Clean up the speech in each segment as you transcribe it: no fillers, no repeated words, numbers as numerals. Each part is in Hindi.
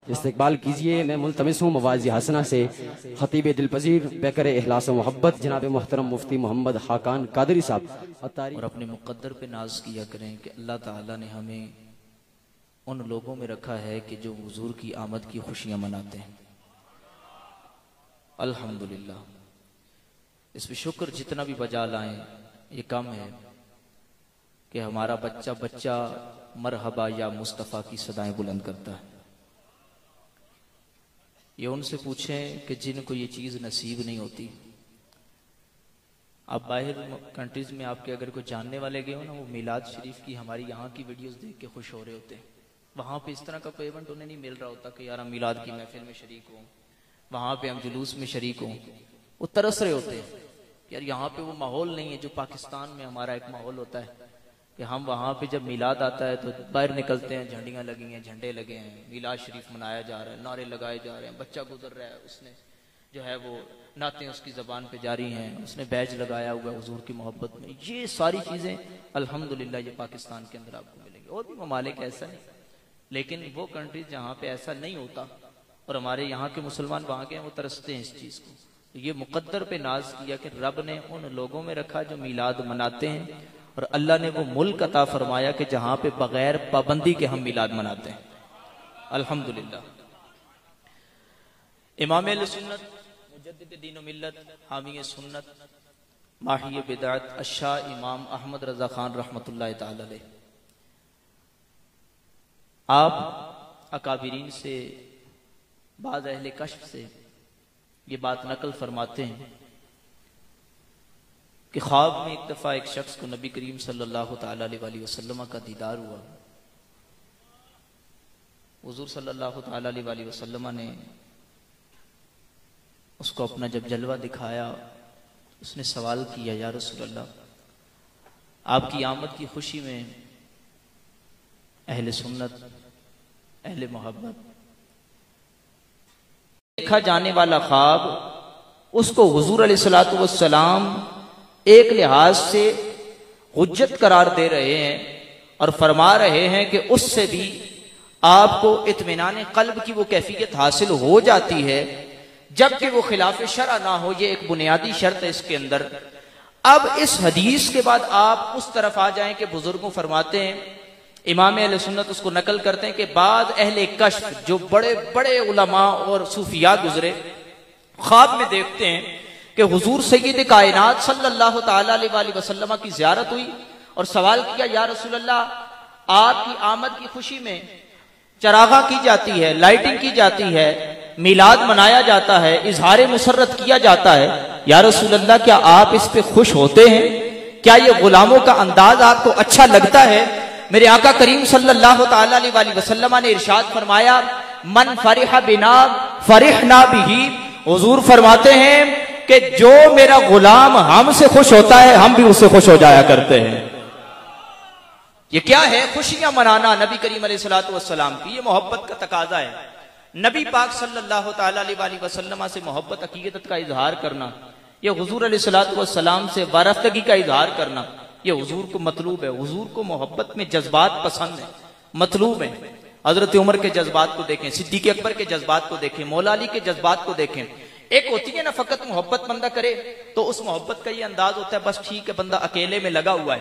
इस्तकबाल कीजिए। मैं मुल्तमिस हूँ मवाज़ी हसना से खतीब दिलपजीर बेकर इखलास मोहब्बत जनाब मोहतरम मुफ्ती मोहम्मद हाकान कादरी साहब और अपने मुक़द्दर पे नाज किया करें कि अल्लाह ताला ने हमें उन लोगों में रखा है कि जो हुजूर की आमद की खुशियाँ मनाते हैं। अल्हम्दुलिल्लाह, इस पर शुक्र जितना भी बजा लाएं ये कम है कि हमारा बच्चा बच्चा मरहबा या मुस्तफ़ा की सदाएं बुलंद करता है। ये उनसे पूछें कि जिनको ये चीज़ नसीब नहीं होती। आप बाहर कंट्रीज में आपके अगर कोई जानने वाले गए हो ना, वो मिलाद शरीफ की हमारी यहाँ की वीडियोस देख के खुश हो रहे होते हैं। वहाँ पे इस तरह का कोई इवेंट उन्हें नहीं मिल रहा होता कि यार हम मिलाद की महफिल में शरीक हों, वहाँ पे हम जुलूस में शरीक हों। वो तरस रहे होते हैं यार यहाँ पे वो माहौल नहीं है जो पाकिस्तान में हमारा एक माहौल होता है कि हम वहाँ पे जब मिलाद आता है तो बाहर निकलते हैं, झंडियाँ लगी हैं, झंडे लगे हैं, मिलाद शरीफ मनाया जा रहा है, नारे लगाए जा रहे हैं, बच्चा गुजर रहा है, उसने जो है वो नातें उसकी ज़बान पे जारी हैं, उसने बैज लगाया हुआ है हुजूर की मोहब्बत में। ये सारी चीज़ें अल्हम्दुलिल्लाह ये पाकिस्तान के अंदर आपको मिलेंगी। और भी ममालिक ऐसा नहीं, लेकिन वो कंट्रीज जहाँ पे ऐसा नहीं होता और हमारे यहाँ के मुसलमान वहाँ के हैं, वो तरसते हैं इस चीज़ को। तो ये मुक़द्दर पे नाज किया कि रब ने उन लोगों में रखा जो मिलाद मनाते हैं, और अल्लाह ने वो मुल्क अता फरमाया कि जहाँ पे बगैर पाबंदी के हम मिलाद मनाते हैं। अल्हम्दुलिल्लाह। इमाम अहले सुन्नत मुजद्दिद दीन व मिल्लत हामी सुन्नत माही बिदअत अशाह इमाम अहमद रजा खान रहमतुल्लाह तआला अलैह, आप अकाबिरीन से बाज़ अहले कश्फ से ये बात नकल फरमाते हैं कि ख्वाब में एक दफ़ा एक शख्स को नबी करीम सल्लल्लाहु तआला अलैहि वसल्लम का दीदार हुआ। हुजूर सल्लल्लाहु तआला अलैहि वसल्लम ने उसको अपना जब जलवा दिखाया, उसने सवाल किया, या रसूल अल्लाह, आपकी आमद की खुशी में अहले सुन्नत अहले मोहब्बत देखा जाने वाला ख्वाब, उसको हुजूर अलैहिस्सलातु वस्सलाम एक लिहाज से हुज्जत करार दे रहे हैं और फरमा रहे हैं कि उससे भी आपको इत्मीनान क़ल्ब की वो कैफियत हासिल हो जाती है जबकि वो खिलाफ शरअ ना हो। ये एक बुनियादी शर्त है इसके अंदर। अब इस हदीस के बाद आप उस तरफ आ जाएं कि बुजुर्गों फरमाते हैं, इमाम अहले सुन्नत उसको नकल करते हैं कि बाद अहले कश्फ जो बड़े बड़े उलमा और सूफिया गुजरे, ख्वाब में देखते हैं कि हुजूर सय्यद कायनात सल्लल्लाहु तआला अलैहि वसल्लम की ज़ियारत हुई और सवाल किया, या रसूल अल्लाह, आपकी आमद की खुशी में चरागा की जाती है, लाइटिंग की जाती है, मिलाद मनाया जाता है, इजहार मुसर्रत किया जाता है, या रसूल अल्लाह क्या आप इस पे खुश होते हैं? क्या ये गुलामों का अंदाज आपको अच्छा लगता है? मेरे आका करीम सल्लल्लाहु तआला अलैहि वसल्लम ने इरशाद फरमाया, मन फरिह बिना फरिहना बिही। हुजूर फरमाते हैं कि जो मेरा गुलाम हमसे खुश होता है, हम भी उससे खुश हो जाया करते हैं। ये क्या है? खुशियां मनाना नबी करीम अलैहिस्सलातु वस्सलाम की, ये मोहब्बत का तकाजा है। नबी पाक सल्लल्लाहु तआला अलैहि वसल्लम से मोहब्बत अकीदत का इजहार करना, ये हुजूर अलैहिस्सलातु वस्सलाम से वारफ्तगी का इजहार करना, ये हुजूर को मतलूब है। हुजूर को मोहब्बत में जज्बात पसंद है, मतलूब है। हजरत उमर के जज्बात को देखें, सिद्दीक अकबर के जज्बात को देखें, मौला अली के जज्बात को देखें। एक होती है ना फकत मोहब्बत बंदा करे तो उस मोहब्बत का ये अंदाज होता है बस ठीक है, बंदा अकेले में लगा हुआ है।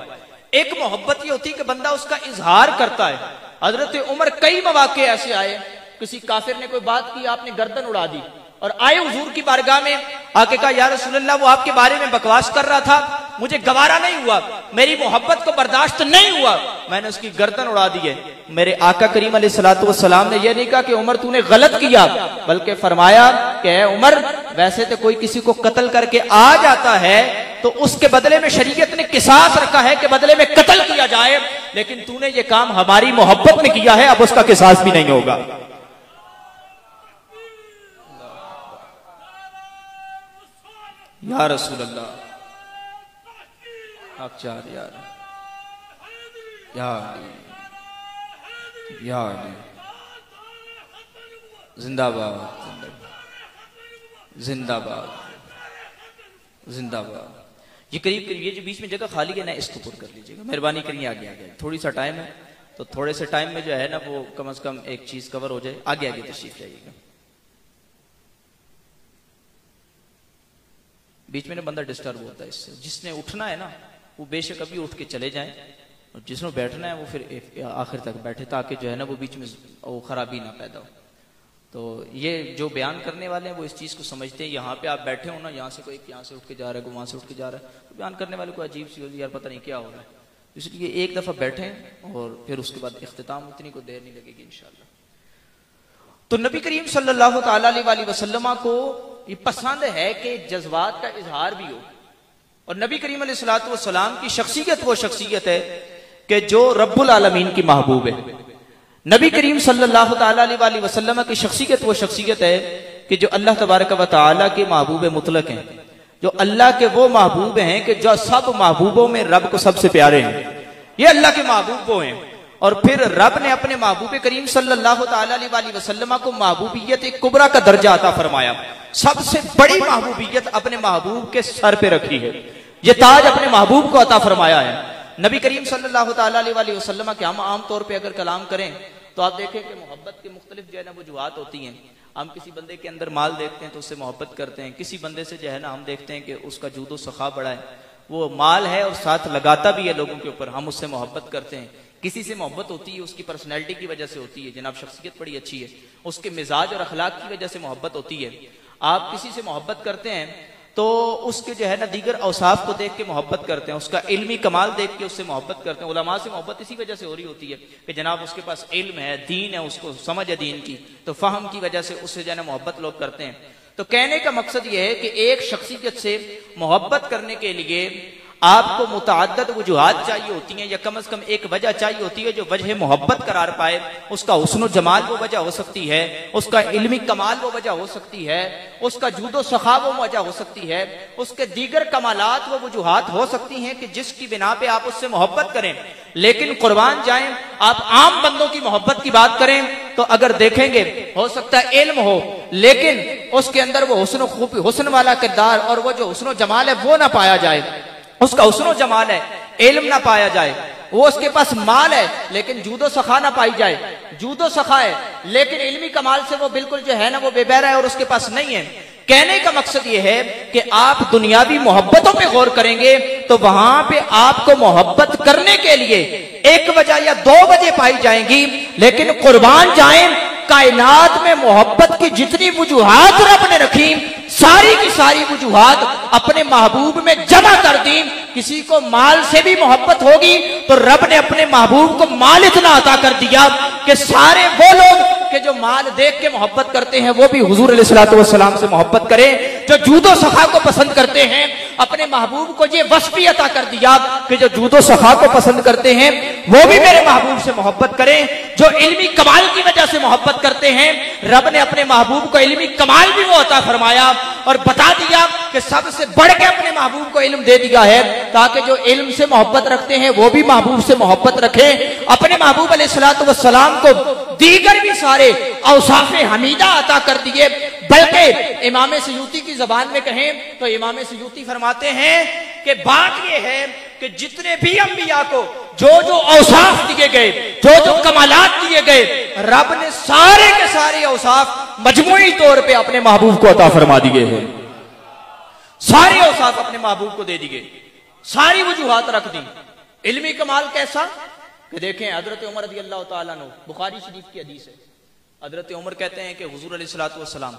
एक मोहब्बत ये होती है कि बंदा उसका इजहार करता है। हजरत उमर कई मौके ऐसे आए, किसी काफिर ने कोई बात की, आपने गर्दन उड़ा दी और आए हुजूर की बारगाह में, आके कहा, या रसूल अल्लाह, वो आपके बारे में बकवास कर रहा था, मुझे गवारा नहीं हुआ, मेरी मोहब्बत को बर्दाश्त नहीं हुआ, मैंने उसकी गर्दन उड़ा दी है। मेरे आका करीम अलैहिस्सलातु वस्सलाम ने यह नहीं कहा कि उमर तूने गलत किया, बल्कि फरमाया कि उमर, वैसे तो कोई किसी को कत्ल करके आ जाता है तो उसके बदले में शरीयत ने किसास रखा है कि बदले में कत्ल किया जाए, लेकिन तूने ये काम हमारी मोहब्बत में किया है, अब उसका किसास भी नहीं होगा। या रसूल अल्लाह, आप चार यार, या अली, जिंदाबाद जिंदाबाद जिंदाबाद। ये करीब करीब ये जो बीच में जगह खाली है ना, इसको पुर कर लीजिएगा, मेहरबानी करिए। आगे आगे थोड़ी सा टाइम है, तो थोड़े से टाइम में जो है ना वो कम से कम एक चीज कवर हो जाए। आगे आगे तशरीफ लाइएगा। बीच में ना बंदा डिस्टर्ब होता है इससे। जिसने उठना है ना वो बेशक अभी उठ के चले जाएं, और जिसने बैठना है वो फिर आखिर तक बैठे, ताकि जो है ना वो बीच में वो खराबी ना पैदा हो। तो ये जो बयान करने वाले हैं वो इस चीज को समझते हैं। यहाँ पे आप बैठे हो ना, यहाँ से कोई यहाँ से उठ के जा रहा है, कोई वहां से उठ के जा रहा है, तो बयान करने वाले को अजीब सी होती है, यार पता नहीं क्या हो रहा है। इसलिए एक दफा बैठें और फिर उसके बाद इख्तिताम, उतनी को देर नहीं लगेगी इंशाल्लाह। तो नबी करीम सल्लल्लाहु अलैहि वसल्लम को ये पसंद है कि जज्बात का इजहार भी हो, और नबी करीम अलैहिस्सलातु वस्सलाम की शख्सियत वो शख्सियत है कि जो रब्बुल आलमीन की महबूब है। नबी करीम सल्लल्लाहु अलैहि वसल्लम की शख्सियत वो शख्सियत है कि जो अल्लाह तबारक व तआला के महबूब मुतलक हैं, जो अल्लाह के वो महबूब हैं कि जो सब महबूबों में रब को सबसे प्यारे हैं। ये अल्लाह के महबूब वो हैं। और फिर रब ने अपने महबूब करीम सल्लल्लाहु अलैहि वसल्लम को महबूबियत एक कुबरा का दर्जा अता फरमाया। सबसे बड़ी महबूबियत अपने महबूब के सर पे रखी है, ये ताज अपने महबूब को अता फरमाया है। नबी करीम सल्लल्लाहु अलैहि वसल्लम के हम आम तौर पे अगर कलाम करें तो आप देखें कि मोहब्बत के मुख्तलिफ जो है ना वजूहात होती हैं। हम किसी बंदे के अंदर माल देखते हैं तो उससे मोहब्बत करते हैं। किसी बंदे से जो है ना हम देखते हैं कि उसका जूदो सखा बड़ा है, वो माल है और साथ लगाता भी है लोगों के ऊपर, हम उससे मोहब्बत करते हैं। किसी से मोहब्बत होती है उसकी पर्सनैलिटी की वजह से होती है, जनाब शख्सियत बड़ी अच्छी है, उसके मिजाज और अखलाक की वजह से मोहब्बत होती है। आप किसी से मोहब्बत करते हैं तो उसके जो है ना दीगर औसाफ को देख के मोहब्बत करते हैं, उसका इल्मी कमाल देख के उससे मोहब्बत करते हैं। उलमा से मोहब्बत इसी वजह से हो रही होती है कि जनाब उसके पास इल्म है, दीन है, उसको समझ है दीन की, तो फहम की वजह से उससे जो है ना मोहब्बत लोग करते हैं। तो कहने का मकसद यह है कि एक शख्सियत से मोहब्बत करने के लिए आपको मुतअद्दिद वजूहात चाहिए होती हैं, या कम से कम एक वजह चाहिए होती है जो वजह मोहब्बत करार पाए। उसका हुस्न जमाल वो वजह हो सकती है, उसका इल्मी कमाल वो वजह हो सकती है, उसका जूदो सखा वो वजह हो सकती है, उसके दीगर कमालात वो वजूहात हो सकती हैं कि जिसकी बिना पे आप उससे मोहब्बत करें। लेकिन कुर्बान जाएं, आप आम बंदों की मोहब्बत की बात करें तो अगर देखेंगे हो सकता है इल्म हो, लेकिन उसके अंदर वो हुस्न वाला किरदार और वो जो हुस्न जमाल है वो ना पाया जाए। उसका हुस्न जमाल है, इल्म ना पाया जाए। वो उसके पास माल है लेकिन जूदो सखा ना पाई जाए, जूदो सखा है लेकिन इल्मी कमाल से वो बिल्कुल जो है ना वो बेबहरा है और उसके पास नहीं है। कहने का मकसद ये है कि आप दुनियावी मोहब्बतों पे गौर करेंगे तो वहां पे आपको मोहब्बत करने के लिए एक वजह या दो वजह पाई जाएंगी, लेकिन कुर्बान जाएं, कायनात में मोहब्बत की जितनी वजूहात रब ने रखी सारी की सारी वजूहात अपने महबूब में जमा कर दी। किसी को माल से भी मोहब्बत होगी तो रब ने अपने महबूब को माल इतना अता कर दिया कि सारे वो लोग कि जो माल देख के मोहब्बत करते हैं वो भी हुजूर अलैहिस्सलातु वस्सलाम से मोहब्बत करें। जो जूदो सखा को पसंद करते हैं अपने महबूब को ये वस्फ भी अता कर दिया कि जो जूदो सखा को पसंद करते हैं वो भी मेरे महबूब से मोहब्बत करें। जो इल्मी कमाल की वजह से मोहब्बत करते हैं रब ने अपने महबूब को इल्मी कमाल भी वो अता फरमाया और बता दिया कि सबसे बढ़ के अपने महबूब को इल्म दे दिया है ताकि जो इल्म से मोहब्बत रखते हैं वो भी महबूब से मोहब्बत रखें। अपने महबूब अलैहिस्सलातु वस्सलाम को दीगर भी सारे औसाफे हमीदा अता कर दिए। बल्कि इमाम सयूती की जबान में कहें तो इमाम सयूती फरमाते हैं कि बात यह है कि जितने भी अंबिया को जो जो औसाफ दिए गए, जो जो कमालात दिए गए, रब ने सारे के सारे औसाफ मजमूई तौर पे अपने महबूब को अता फरमा दिए हैं। सारे औसाफ अपने महबूब को दे दिए, सारी वजूहात रख दी। इल्मी कमाल कैसा कि देखें हजरत उमर रज़ियल्लाहु ताला अन्हु, बुखारी शरीफ की हदीस है, हजरत उमर कहते हैं कि हुजूर अलैहिस्सलातु वस्सलाम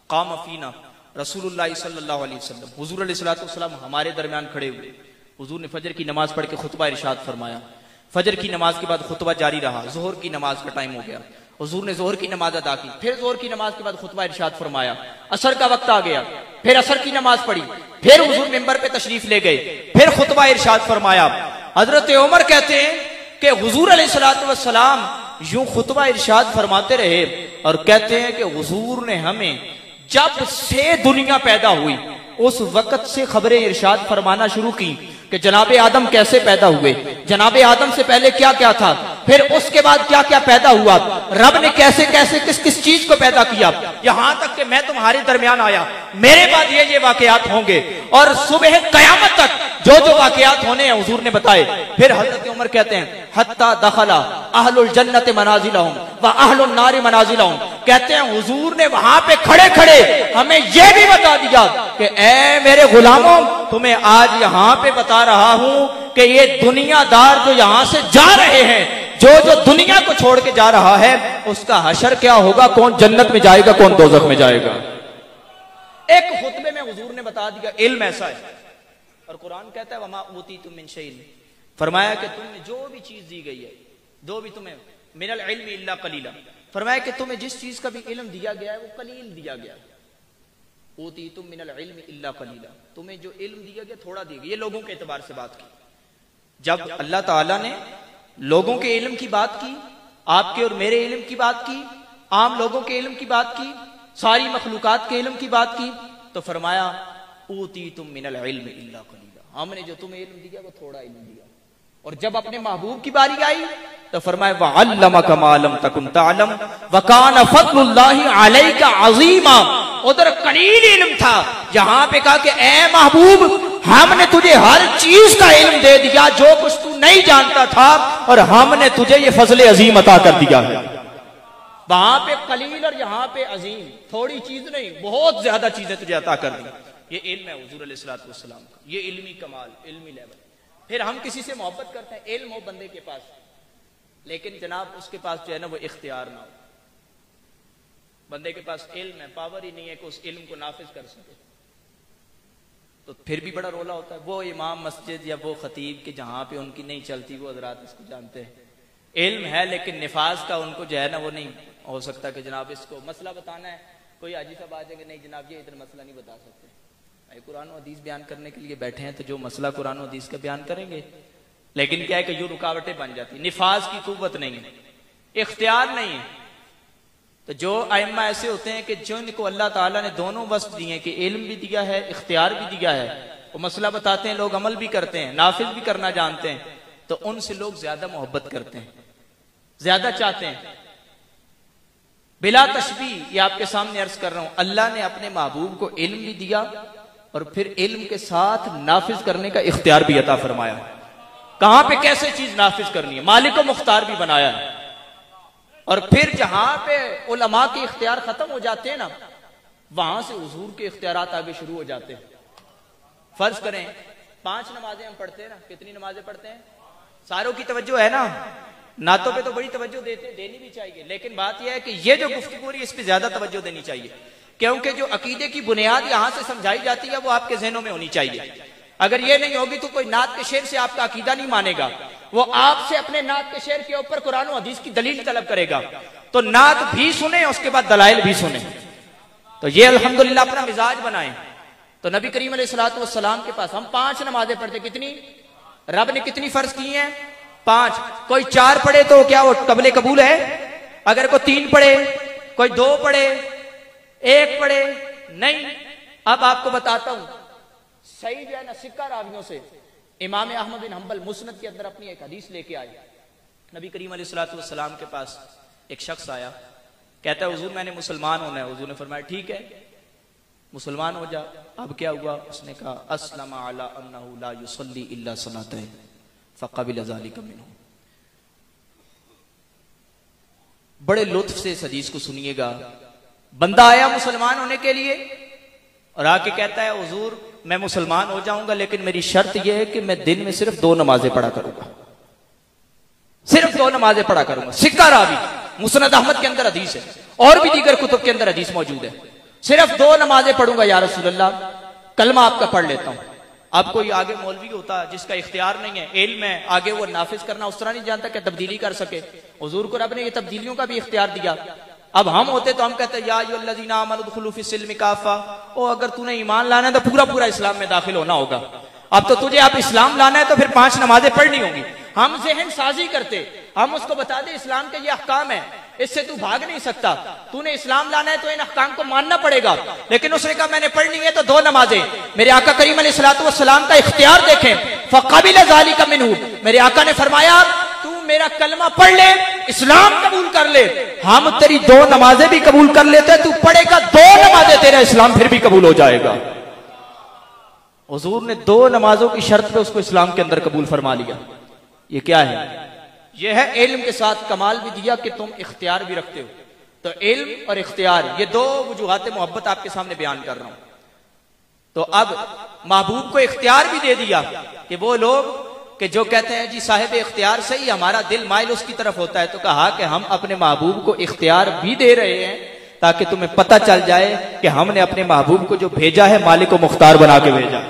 काम फीना रसूलुल्लाह सल्लल्लाहु अलैहि वसल्लम, हुजूर अलैहिस्सलातु वस्सलाम हमारे दरमियान खड़े हुए। हुजूर ने फजर की नमाज पढ़ के खुतबा इरशाद फरमाया। फजर की नमाज के बाद खुतबा जारी रहा, जोहर की नमाज का टाइम हो गया, हुजूर ने जोहर की नमाज अदा की, फिर जोहर की नमाज के बाद खुतबा इरशाद फरमाया। असर का वक्त आ गया, फिर असर की नमाज पढ़ी, फिर हुजूर मिंबर पे तशरीफ ले गए, फिर खुतबा इरशाद फरमाया। हजरत उमर कहते हैं कि हुजूर अलैहिस्सलातु वस्सलाम यूं खुतबा इरशाद फरमाते रहे और कहते हैं कि हुजूर ने हमें जब से दुनिया पैदा हुई उस वक्त से खबरें इरशाद फरमाना शुरू की कि जनाबे आदम कैसे पैदा हुए, जनाबे आदम से पहले क्या क्या था, फिर उसके बाद क्या क्या पैदा हुआ, रब ने कैसे कैसे किस किस चीज को पैदा किया, यहां तक कि मैं तुम्हारे दरमियान आया, मेरे बाद ये वाकयात होंगे, और सुबह कयामत तक जो जो वाकयात होने हैं हुजूर ने बताए। फिर हजरत उमर कहते हैं हत्ता दखला अहलुल जन्नत मनाजिलहुम व अहलुन नार मनाजिलहुम, कहते हैं हुजूर ने वहां पे खड़े खड़े हमें यह भी बता दिया कि ए मेरे गुलामों, तुम्हें आज यहां पे बता रहा हूं कि ये दुनियादार जो यहां से जा रहे हैं, जो जो दुनिया को छोड़ के जा रहा है, उसका हशर क्या होगा, कौन जन्नत में जाएगा कौन दोजख में जाएगा। एक खुतबे में हुजूर ने बता दिया इल्म ऐसा है, और कुरान कहता है वमा ऊतीतुम मिन शैइन, फरमाया कि तुम्हें जो भी चीज दी गई है, जो भी तुम्हें मिनल इल्मी इल्ला कलीला, फरमाया कि तुम्हें जिस चीज का भी इल्म दिया गया है वो कलील दिया गया है। ऊतीतुम मिनल इल्मी इल्ला कलीला, तुम्हें जो इल्म दिया गया थोड़ा दिया गया। ये लोगों के एतबार से बात की। जब अल्लाह ताला ने लोगों के इल्म की बात की, आपके और मेरे इल्म की बात की, आम लोगों के इल्म की बात की, सारी मखलूकात के इल्म की बात की, तो फरमाया ऊतीतुम मिनल इल्मी इल्ला कलीला, हमने जो तुम्हें इल्म दिया वो थोड़ा इल्म दिया। और जब अपने महबूब की बारी आई तो फरमाया वअल्लमका मा लम तकुन तअलम व कान फज़लुल्लाहि अलैका अज़ीमा, उधर कलील इल्म था, यहां पे कहा कि ए महबूब हमने तुझे हर चीज का इल्म दे दिया जो कुछ तू नहीं जानता था, और हमने तुझे ये फजल अजीम अता कर दिया है। वहां पे कलील और यहाँ पे अजीम, थोड़ी चीज नहीं बहुत ज्यादा चीजें तुझे अता कर दी। ये इल्म है हुजूर अलैहिस्सलातु वस्सलाम का, ये इल्मी कमाल, इल्मी लेवल। फिर हम किसी से मोहब्बत करते हैं, इल्म हो बंदे के पास, लेकिन जनाब उसके पास जो है ना वो इख्तियार ना हो। बंदे के पास इल्म है, पावर ही नहीं है कि उस इल्म को नाफिज कर सके, तो फिर भी बड़ा रोला होता है। वो इमाम मस्जिद या वो खतीब के जहां पे उनकी नहीं चलती, वो हजरात इसको जानते हैं, इल्म है लेकिन निफाज का उनको जो है ना वो नहीं हो सकता कि जनाब इसको मसला बताना है, कोई हाजी साहब आ जाएंगे, नहीं जनाब ये इधर मसला नहीं बता सकते, कुरान और हदीस बयान करने के लिए बैठे हैं तो जो मसला कुरान और हदीस का बयान करेंगे। लेकिन क्या है कि यूं रुकावटें बन जाती, निफाज की कुव्वत नहीं है, इख्तियार नहीं है। तो जो आइम्मा ऐसे होते हैं कि जिनको अल्लाह ताला ने दोनों वस्फ दिए हैं कि इल्म भी दिया है, इख्तियार भी दिया है, वो मसला बताते हैं, लोग अमल भी करते हैं, नाफिज भी करना जानते हैं, तो उनसे लोग ज्यादा मोहब्बत करते हैं, ज्यादा चाहते हैं। बिला तशबीह ये आपके सामने अर्ज कर रहा हूं, अल्लाह ने अपने महबूब को इल्म भी दिया और फिर इल्म के साथ नाफिज करने का इख्तियार भी अता फरमाया। कहां पे कैसे चीज नाफिज करनी है, मालिक को मुख्तार भी बनाया है। और फिर जहां पे उलमा के इख्तियार खत्म हो जाते हैं ना, वहां से हुजूर के इख्तियारात आगे शुरू हो जाते हैं। फर्ज करें 5 नमाजें हम पढ़ते हैं ना, कितनी नमाजें पढ़ते हैं, सारों की तवज्जो है ना, नातों पे तो बड़ी तवज्जो देनी भी चाहिए, लेकिन बात यह है कि ये जो गुफ्तगू हो रही है इस पे ज्यादा तवज्जो देनी चाहिए, क्योंकि जो अकीदे की बुनियाद यहां से समझाई जाती है वो आपके जहनों में होनी चाहिए। अगर ये नहीं होगी तो कोई नात के शेर से आपका अकीदा नहीं मानेगा, वो आपसे अपने नात के शेर के ऊपर कुरान और हदीस की दलील तलब करेगा। तो नात भी सुने उसके बाद दलाइल भी सुने। तो ये अल्हम्दुलिल्लाह अपना मिजाज बनाए। तो नबी करीम अलैहिस्सलातु वस्सलाम के पास हम 5 नमाजें पढ़ते, कितनी रब ने कितनी फर्ज की हैं, 5। कोई 4 पढ़े तो क्या वो कबले कबूल है, अगर कोई 3 पढ़े, कोई 2 पढ़े, 1 पढ़े नहीं। अब आपको बताता हूं, सही जो है ना सिक्का रावियों से इमाम अहमद बिन हंबल मुस्नद के अंदर अपनी एक हदीस लेके आए। नबी करीम अलैहिस्सलातु वस्सलाम के पास एक शख्स आया, कहता है हुजूर मैंने मुसलमान होना है। हुजूर ने फरमाया ठीक है मुसलमान हो जा। अब क्या हुआ, उसने कहा अस्लमा अला अन्नहु ला युसल्ली इल्ला सलातैन फक़बिल ज़ालिका मिन्हु। बड़े लुत्फ से इस हदीस को सुनिएगा। बंदा आया मुसलमान होने के लिए और आके कहता है हुजूर मैं मुसलमान हो जाऊंगा लेकिन मेरी शर्त यह है कि मैं दिन में सिर्फ 2 नमाजें पढ़ा करूंगा, सिर्फ 2 नमाजें पढ़ा करूंगा। सिक्का रावी मुस्नद अहमद के अंदर हदीस है और भी दीगर कुतुब के अंदर हदीस मौजूद है। सिर्फ 2 नमाजें पढ़ूंगा या रसूलल्लाह, कलमा आपका पढ़ लेता हूं। अब कोई आगे मौलवी होता जिसका इख्तियार नहीं है, इल्म है, आगे वो नाफिज करना उस तरह नहीं जानता कि तब्दीली कर सके। हुजूर को रब ने ये तब्दीलियों का भी इख्तियार दिया। अब हम होते तो हम कहते या अय्युहल्लज़ीना आमनू उदखुलू फिस्सिल्मि काफ़ा, ओ अगर तूने ईमान लाना है तो पूरा पूरा इस्लाम में दाखिल होना होगा। अब तो तुझे आप इस्लाम लाना है तो फिर 5 नमाजें पढ़नी होंगी। हम ज़हन साजी करते, हम उसको बता दे इस्लाम के ये अहकाम है, इससे तू भाग नहीं सकता, तूने इस्लाम लाना है तो इन अहकाम को मानना पड़ेगा। लेकिन उसने कहा मैंने पढ़नी है तो 2 नमाजें। मेरे आका करीम अलैहिस्सलातु वस्सलाम का इख्तियार देखें, फ़क़बिल ज़ालिका मिन्हु। मेरे आका ने फरमाया तू मेरा कलमा पढ़ ले, इस्लाम कबूल कर ले, हम तेरी 2 नमाजें भी कबूल कर लेते, तू पढ़ेगा 2 नमाजें, तेरा इस्लाम फिर भी कबूल हो जाएगा। हुजूर ने 2 नमाजों की शर्त पे उसको इस्लाम के अंदर कबूल फरमा लिया। ये क्या है? यह है इल्म के साथ कमाल भी दिया कि तुम इख्तियार भी रखते हो। तो इल्म और इख्तियार, ये 2 वजूहात मोहब्बत आपके सामने बयान कर रहा हूं। तो अब महबूब को इख्तियार भी दे दिया कि वो लोग कि जो कहते हैं जी साहिब इख्तियार से ही हमारा दिल माइल उसकी तरफ होता है, तो कहा कि हम अपने महबूब को इख्तियार भी दे रहे हैं ताकि तुम्हें पता चल जाए कि हमने अपने महबूब को जो भेजा है मालिक को मुख्तार बना के भेजा।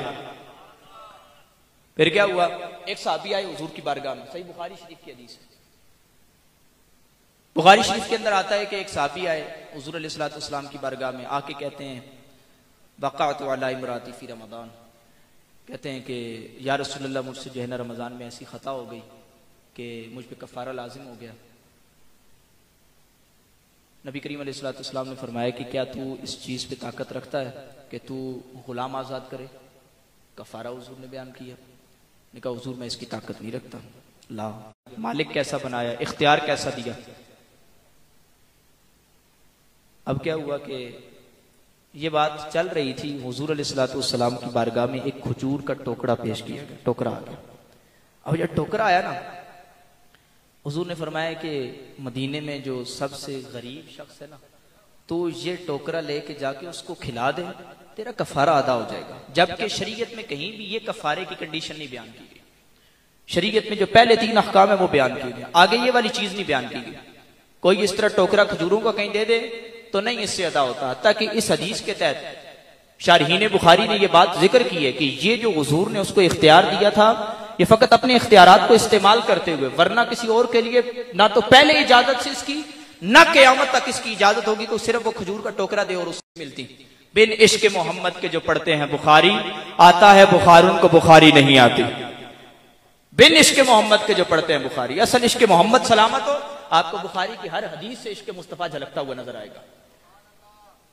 फिर क्या हुआ? एक साहबी आए हुजूर की बारगाह में, सही बुखारी शरीफ की हदीस है। बुखारी शरीफ के अंदर आता है कि एक साहबी आए हुजूर अलैहिस्सलातु वस्सलाम की बारगाह में, आके कहते हैं वक़अतु अला इमराती फी रमज़ान, कहते हैं कि या रसूलल्लाह मुझसे जो है ना रमज़ान में ऐसी खता हो गई कि मुझ पे कफ़ारा लाजिम हो गया। नबी करीम अलैहिस्सलातु वस्सलाम ने फरमाया कि क्या तू इस चीज़ पे ताकत रखता है कि तू गुलाम आज़ाद करे? कफ़ारा हुजूर ने बयान किया। ने कहा हुजूर मैं इसकी ताकत नहीं रखता। ला, मालिक कैसा बनाया, इख्तियार कैसा दिया। अब क्या हुआ कि ये बात चल रही थी, हुजूर अलैहिस्सलातु वस्सलाम की बारगाह में एक खजूर का टोकरा पेश किया गया, टोकरा आ गया। अब जब टोकरा आया ना, हुजूर ने फरमाया कि मदीने में जो सबसे गरीब शख्स है ना, तो ये टोकरा लेके जाके उसको खिला दे, तेरा कफारा अदा हो जाएगा। जबकि शरीयत में कहीं भी ये कफारे की कंडीशन नहीं बयान की गई। शरीयत में जो पहले 3 अहकाम है वो बयान की गई, आगे ये वाली चीज नहीं बयान की गई। कोई इस तरह टोकरा खजूरों का कहीं दे दे तो नहीं इससे अदा होता। ताकि इस हदीस के तहत शारहीन बुखारी ने यह बात जिक्र की है कि ये जो हुजूर ने उसको इख्तियार दिया था, ये फकत अपने इख्तियारात को इस्तेमाल करते हुए, वरना किसी और के लिए ना तो पहले इजाजत से इसकी, ना क़यामत तक इसकी इजाजत होगी। तो सिर्फ वो खजूर का टोकरा दे और उससे मिलती। बिन इश्क मोहम्मद के जो पढ़ते हैं बुखारी, आता है बुखार उनको बुखारी नहीं आती। बिन इश्क मोहम्मद के जो पढ़ते हैं बुखारी, असल इश्क मोहम्मद सलामत हो, आपको बुखारी की हर हदीस से इश्क मुस्तफा झलकता हुआ नजर आएगा।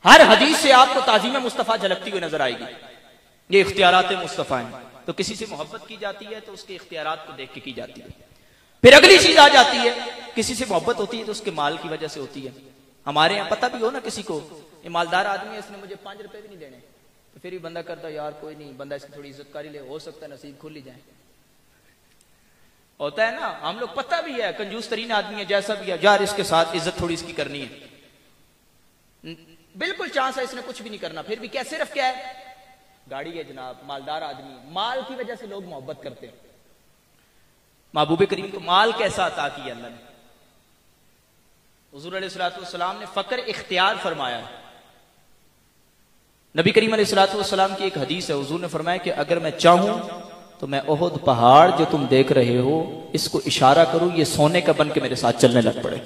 हर हदीस से आपको ताजीम मुस्तफा झलकती हुई नजर आएगी। ये इख्तियारात मुस्तफा हैं। तो किसी से मोहब्बत की जाती है तो उसके इख्तियारात को देख के की जाती है। फिर अगली चीज आ जाती है, किसी से मोहब्बत होती है तो उसके माल की वजह से होती है। हमारे यहाँ पता भी हो ना किसी को, ये मालदार आदमी है, इसने मुझे 5 रुपए भी नहीं देने, तो फिर भी बंदा करता यार कोई नहीं, बंदा इसकी थोड़ी इज्जत कर ही ले, हो सकता है नसीब खुल ही जाए। होता है ना, हम लोग पता भी है कंजूस तरीन आदमी है, जैसा भी है, यार इसके साथ इज्जत थोड़ी इसकी करनी है। बिल्कुल चांस है इसने कुछ भी नहीं करना, फिर भी क्या, सिर्फ क्या है, गाड़ी है जनाब, मालदार आदमी, माल की वजह से लोग मोहब्बत करते हैं। महबूब करीम को माल कैसा अता किया अल्लाह ने। हुजूर अलैहिस्सलातु वस्सलाम ने फकर इख्तियार फरमाया है। नबी करीम अलैहिस्सलातु वस्सलाम की एक हदीस है, हुजूर ने फरमाया कि अगर मैं चाहूं तो मैं ओहद पहाड़ जो तुम देख रहे हो इसको इशारा करूं, ये सोने का बन के मेरे साथ चलने लग पड़े।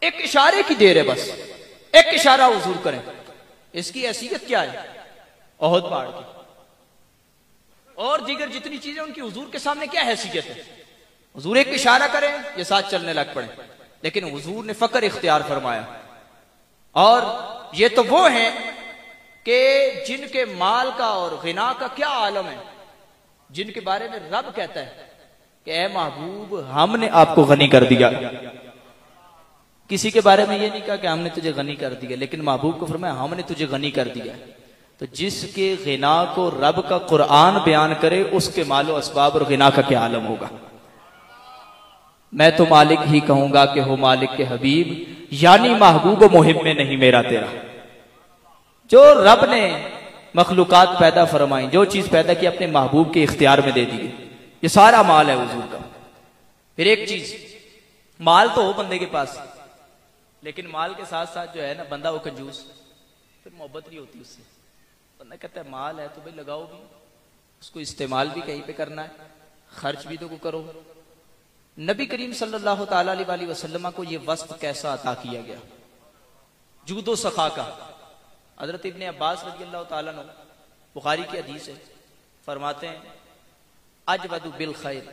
एक इशारे की देर है, बस एक इशारा हुजूर करें, इसकी हैसियत क्या है ओहद पहाड़ की, और दीगर जितनी चीजें उनकी हुजूर के सामने क्या हैसियत है। हुजूर एक इशारा करें ये साथ चलने लग पड़े। लेकिन हुजूर ने फकर इख्तियार फरमाया, और ये तो वो हैं कि जिनके माल का और गिना का क्या आलम है, जिनके बारे में रब कहता है कि ए महबूब हमने आपको गनी कर दिया। किसी के बारे में ये नहीं कहा कि हमने तुझे गनी कर दिया, लेकिन महबूब को फरमाया हमने तुझे गनी कर दिया। तो जिसके गिना को रब का कुरान बयान करे उसके मालो असबाब और गिना का क्या आलम होगा। मैं तो मालिक ही कहूंगा कि हो मालिक के हबीब, यानी महबूब मुहिब में नहीं मेरा तेरा। जो रब ने मखलूकात पैदा फरमाई, जो चीज पैदा की अपने महबूब के इख्तियार में दे दी, ये सारा माल है हुजूर का। फिर एक चीज, माल तो हो बंदे के पास, लेकिन माल के साथ साथ जो है ना बंदा वो कंजूस, फिर मोहब्बत नहीं होती उससे। बंदा कहता है माल है तो भाई लगाओ भी, उसको इस्तेमाल भी कहीं पे करना है, खर्च भी तो को करो। नबी करीम सल्लल्लाहु ताला अलैहि वसल्लम को ये वस्फ कैसा अता किया गया, जूदो सखा का। हजरत इब्ने अब्बास रज़ियल्लाहु ताला अन्हु, बुखारी की हदीस है, फरमाते हैं अजवदु बिल खैर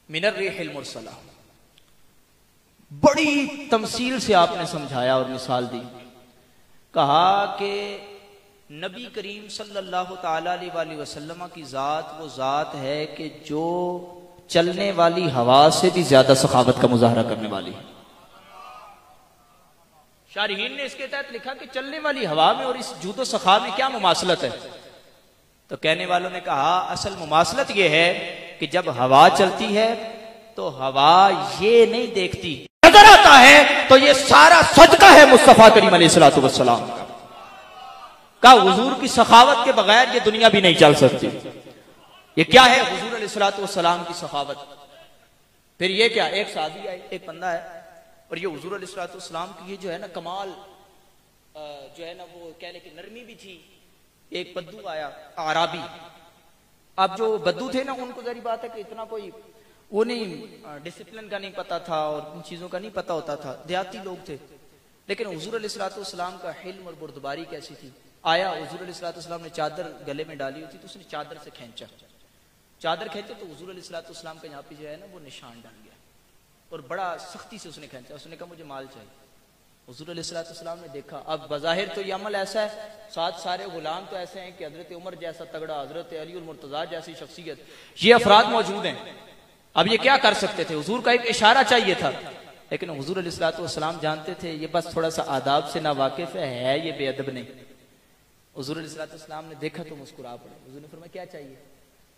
मिनर रिहिल मुरसला। बड़ी तमसील से आपने समझाया और मिसाल दी। कहा कि नबी करीम सल्लल्लाहु ताला अलैहि वसल्लम की जात वो जात है कि जो चलने वाली हवा से भी ज्यादा सखावत का मुजाहरा करने वाली है। शारहीन ने इसके तहत लिखा कि चलने वाली हवा में और इस जूदो सखा में क्या मुमासलत है। तो कहने वालों ने कहा असल मुमासलत यह है कि जब हवा चलती है तो हवा ये नहीं देखती, नजर आता है तो ये सारा सदका है मुस्तफा करीम अलैहिस्सलातु वस्सलाम का। हुजूर की सखावत के बगैर ये दुनिया भी नहीं चल सकती। ये क्या है हुजूर अलैहिस्सलातु वस्सलाम की सखावत। फिर ये क्या, एक सादी है, एक बंदा है, और ये हुजूर अलैहिस्सलातु वस्सलाम की ये जो है ना कमाल जो है ना वो कह ले कि नरमी भी थी। एक बद्दू आया आराबी। अब जो बद्दू थे ना उनको जरी बात है कि इतना कोई वो नहीं डिसिप्लिन का नहीं पता था और इन चीजों का नहीं पता होता था, देहाती लोग थे। लेकिन हुजूर अलैहिस्सलातु वस्सलाम का हिल्म और बुर्दबारी कैसी थी। आया हुजूर अलैहिस्सलातु वस्सलाम ने चादर गले में डाली हुई थी तो उसने चादर से खींचा, चादर खींचे तो हुजूर अलैहिस्सलातु वस्सलाम का यहाँ पे जो है ना वो निशान डाल गया और बड़ा सख्ती से उसने खींचा। उसने कहा मुझे माल चाहिए। हुजूर अलैहिस्सलातु वस्सलाम ने देखा, अब बज़ाहिर तो ये अमल ऐसा है, साथ सारे गुलाम तो ऐसे हैं कि हजरत उमर जैसा तगड़ा, हजरत अली उल मुर्तजा जैसी शख्सियत, ये अफराद मौजूद हैं। अब ये क्या कर सकते थे, हुजूर का एक इशारा चाहिए था। लेकिन हुजूर अलैहिस्सलातु वस्सलाम जानते थे ये बस थोड़ा सा आदाब से ना वाकिफ है, ये बेअदब नहीं। हुजूर अलैहिस्सलातु वस्सलाम ने देखा तो मुस्कुरा पड़े। हुजूर ने फरमाया क्या चाहिए,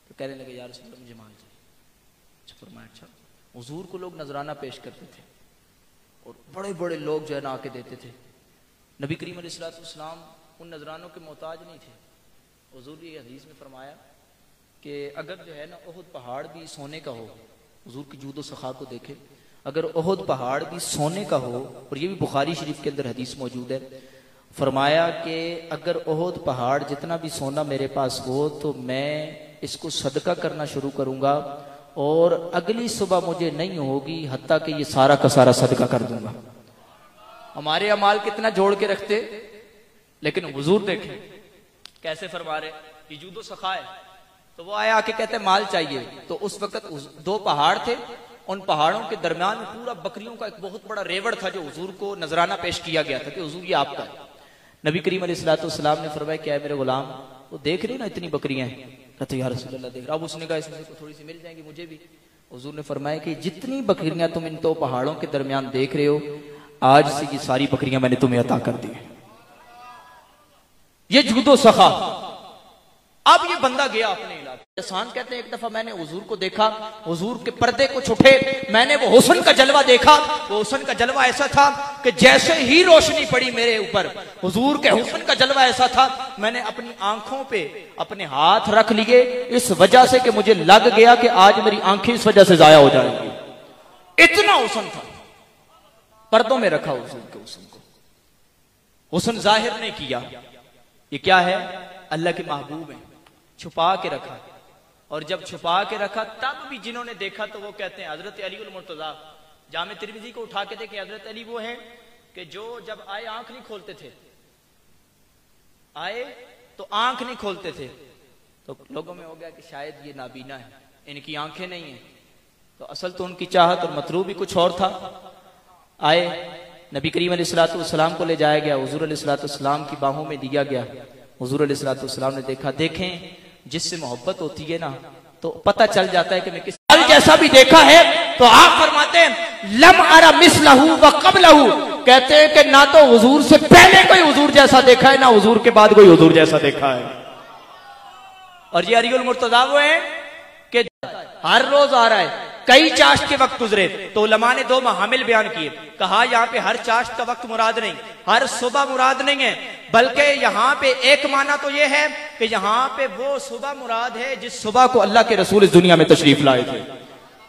तो कहने लगे या रसूल अल्लाह मुझे माल चाहिए। फरमाया अच्छा। हुजूर को लोग नजराना पेश करते थे और बड़े बड़े लोग जो है ना आके देते थे। नबी करीम अलैहिस्सलातु वस्सलाम उन नजरानों के मोहताज नहीं थे। हुजूर ने हदीस में फरमाया कि अगर जो है ना उहुद पहाड़ भी सोने का हो, हुजूर की जूदो सखा को देखे, अगर उहुद पहाड़ भी सोने का हो, और ये भी बुखारी शरीफ के अंदर हदीस मौजूद है, फरमाया कि अगर उहुद पहाड़ जितना भी सोना मेरे पास हो तो मैं इसको सदका करना शुरू करूंगा और अगली सुबह मुझे नहीं होगी हत्ता कि ये सारा का सारा सदका कर दूंगा। हमारे अमाल कितना जोड़ के रखते, लेकिन हुजूर देखें कैसे फरमा रहे, ये जूदो सखा है। तो वो आया आके कहते माल चाहिए। तो उस वक्त दो पहाड़ थे, उन पहाड़ों के दरमियान में पूरा बकरियों का एक बहुत बड़ा रेवड़ था जो हुजूर को नजराना पेश किया गया था कि हुजूर ये आपका है। नबी करीम अलैहिस्सलातु वस्सलाम ने फरमाया क्या है मेरे गुलाम, वो देख रही ना इतनी बकरियां हैं। कहते या रसूल अल्लाह देख रहा। अब उसने कहा इसमें से थोड़ी सी मिल जाएंगी मुझे भी। हुजूर ने फरमाया कि जितनी बकरियां तुम इन दो पहाड़ों के दरमियान देख रहे हो, आज से ये सारी बकरियां मैंने तुम्हें अता कर दी है। ये जूदो सखा। अब ये बंदा गया अपने इलाके। एहसान कहते हैं एक दफा मैंने हुजूर को देखा, हुजूर के पर्दे कुछ उठे, मैंने वो हुस्न का जलवा देखा। वो हुस्न का जलवा ऐसा था कि जैसे ही रोशनी पड़ी मेरे ऊपर, हुजूर के हुस्न का जलवा ऐसा था, मैंने अपनी आंखों पे अपने हाथ रख लिए इस वजह से कि मुझे लग गया कि आज मेरी आंखें इस वजह से जाया हो जाएंगी। इतना हुस्न था। पर्दों में रखा हुजूर के हुस्न को, हुस्न जाहिर नहीं किया। ये क्या है, अल्लाह के महबूब है, छुपा के रखा। और जब छुपा के रखा तब भी जिन्होंने देखा तो वो कहते हैं हजरत अली उल मुर्तजा, जामे तिरमिजी को उठा के देखे, हजरत अली वो हैं कि जो जब आए आंख नहीं खोलते थे, आए तो आंख नहीं खोलते थे। तो लोगों में हो गया कि शायद ये नाबीना है, इनकी आंखें नहीं है। तो असल तो उनकी चाहत और मतलूब भी कुछ और था। आए, नबी करीम अलैहिस्सलातु वस्सलाम को ले जाया गया, हुजूर अलैहिस्सलातु वस्सलाम की बाहों में दिया गया। हुजूर अलैहिस्सलातु वस्सलाम ने देखा। देखें जिससे मोहब्बत होती है ना तो पता चल जाता है कि मैं किस जैसा भी देखा है। तो आप फरमाते हैं लम अरा मिसलहू व क़ब्लहू, कहते हैं कि ना तो हुजूर से पहले कोई हुजूर जैसा देखा है, ना हुजूर के बाद कोई हुजूर जैसा देखा है। और ये अली उल मुर्तजा वो है कि हर रोज आ रहा है। कई चाश्त के वक्त गुजरे तो उलमा ने दो महामिल बयान किए। कहा यहाँ पे हर चाश्त का वक्त मुराद नहीं, हर सुबह मुराद नहीं है, बल्कि यहाँ पे एक माना तो ये है कि यहाँ पे वो सुबह मुराद है जिस सुबह को अल्लाह के रसूल इस दुनिया में तशरीफ लाए थे।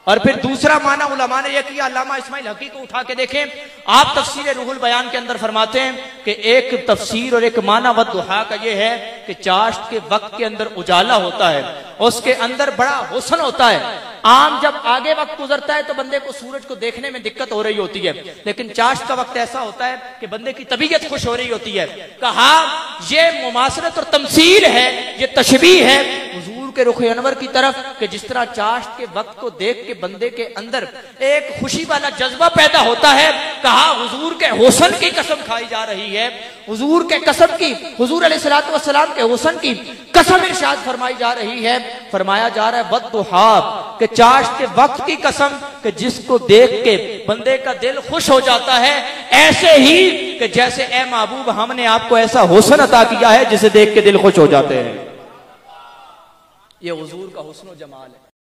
और फिर दूसरा माना उलमा ने यह किया, अल्लामा इस्माइल हकी को उठा के देखें, आप तफसीर रूहुल बयान के अंदर फरमाते हैं कि एक तफसीर और एक माना व दुहा का यह है कि चाश्त के वक्त के अंदर उजाला होता है, उसके अंदर बड़ा हुस्न होता है। आम जब आगे वक्त गुजरता है तो बंदे को सूरज को देखने में दिक्कत हो रही होती है, लेकिन चाश्त का वक्त ऐसा होता है कि बंदे की तबीयत खुश हो रही होती है। कहा ये मुमासरत और तमसील है, ये तशबीह है। हुजूर उनके रुख अनवर की तरफ कि जिस तरह चाश्त के वक्त को देख के बंदे के अंदर एक खुशी वाला जज्बा पैदा होता है, कहा हुजूर के हुस्न की कसम खाई जा रही है, हुजूर के कसम की, हुजूर अलैहिस्सलातु वस्सलाम के हुस्न की कसम इरशाद फरमाई जा रही है। फरमाया जा रहा है वद्दुहा के चाश्त के वक्त की कसम कि जिसको देख के बंदे का दिल खुश हो जाता है, ऐसे ही कि जैसे ए महबूब हमने आपको ऐसा हुस्न अता किया है जिसे देख के दिल खुश हो जाते हैं। ये हुजूर का हुस्न व जमाल है।